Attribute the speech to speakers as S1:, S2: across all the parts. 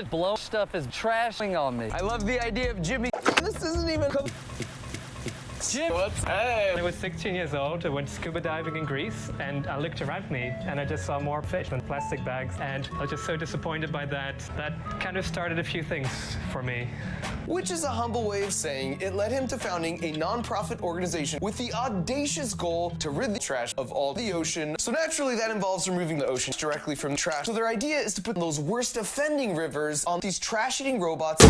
S1: blow stuff is trashing on me.
S2: I love the idea of Jimmy. This isn't even.
S1: Jim.
S2: Hey.
S3: When I was 16 years old, I went scuba diving in Greece, and I looked around me, and I just saw more fish and plastic bags, and I was just so disappointed by that. That kind of started a few things for me.
S2: Which is a humble way of saying it led him to founding a non-profit organization with the audacious goal to rid the trash of all the ocean. So naturally, that involves removing the ocean directly from the trash. So their idea is to put those worst offending rivers on these trash-eating robots.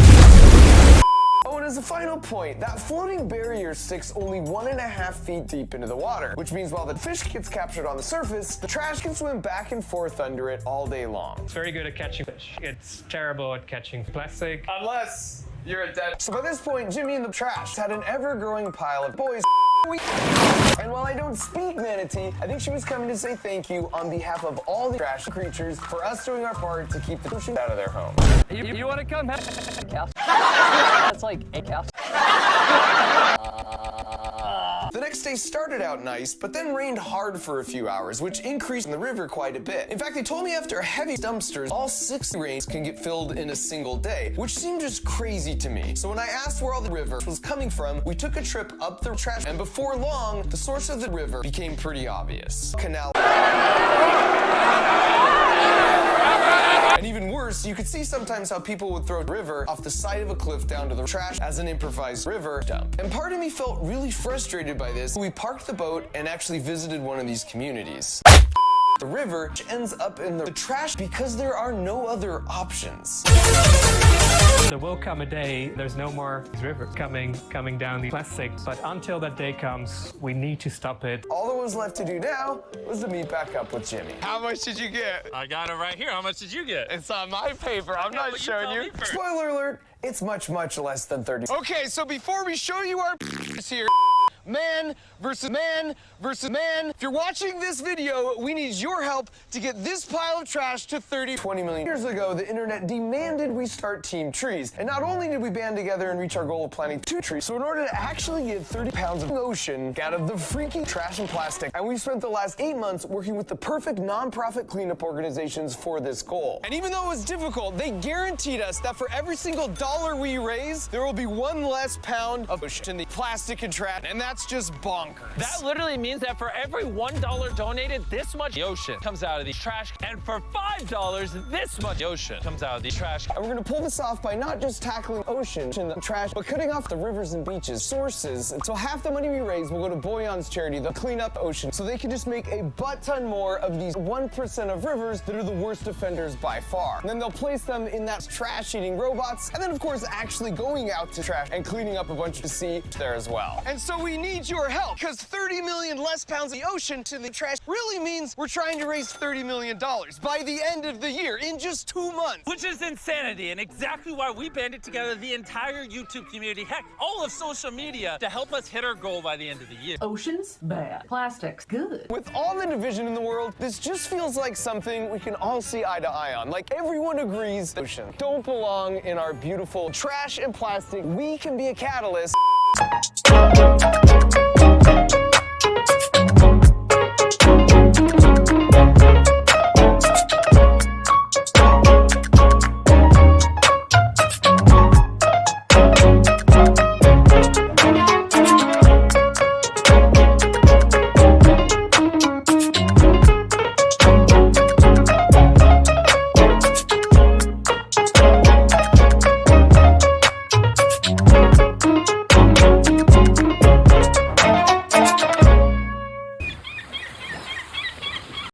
S2: Oh, and as a final point, that floating barrier sticks only 1.5 feet deep into the water, which means while the fish gets captured on the surface, the trash can swim back and forth under it all day long.
S3: It's very good at catching fish. It's terrible at catching plastic.
S2: Unless you're a dead. So by this point, Jimmy and the trash had an ever-growing pile of boys. And while I don't speak manatee, I think she was coming to say thank you on behalf of all the trash creatures for us doing our part to keep the ocean out of their home.
S1: You want to come? That's like a cow.
S2: The next day started out nice, but then rained hard for a few hours, which increased the river quite a bit. In fact, they told me after heavy dumpsters, all 6 rains can get filled in a single day, which seemed just crazy to me. So when I asked where all the river was coming from, we took a trip up the trash, and before long, the source of the river became pretty obvious. Canal. And even worse, you could see sometimes how people would throw a river off the side of a cliff down to the trash as an improvised river dump. And part of me felt really frustrated by this. We parked the boat and actually visited one of these communities. The river ends up in the trash because there are no other options.
S3: There will come a day, there's no more rivers coming down the plastic, but until that day comes, we need to stop it.
S2: All that was left to do now was to meet back up with Jimmy.
S4: How much did you get?
S1: I got it right here. How much did you get?
S4: It's on my paper. I'm not showing you.
S2: Spoiler alert, it's much, much less than 30.
S4: Okay, so before we show you our here, man versus man versus man. If you're watching this video, we need your help to get this pile of trash to 20 million. Years ago, the internet demanded we start Team Trees. And not only did we band together and reach our goal of planting 2 trees, so in order to actually get 30 pounds of ocean out of the freaky trash and plastic, and we spent the last 8 months working with the perfect non-profit cleanup organizations for this goal. And even though it was difficult, they guaranteed us that for every single dollar we raise, there will be 1 less pound of ocean in the plastic and trash, and that's just bonkers.
S1: That literally means that for every $1 donated, this much ocean comes out of the trash, and for $5, this much ocean comes out of the trash.
S2: And we're gonna pull this off by not just tackling ocean and the trash, but cutting off the rivers and beaches, sources. And so half the money we raise will go to Boyan's charity, the Clean Up Ocean, so they can just make a butt-ton more of these 1% of rivers that are the worst offenders by far. And then they'll place them in that trash-eating robots, and then of course actually going out to trash and cleaning up a bunch of the sea there as well. And so we need your help, because 30 million less pounds of the ocean to the trash really means we're trying to raise $30 million by the end of the year, in just 2 months.
S1: Which is insanity, and exactly why we banded together the entire YouTube community, heck, all of social media, to help us hit our goal by the end of the year.
S5: Oceans, bad. Plastics, good.
S2: With all the division in the world, this just feels like something we can all see eye to eye on. Like everyone agrees ocean don't belong in our beautiful trash and plastic. We can be a catalyst.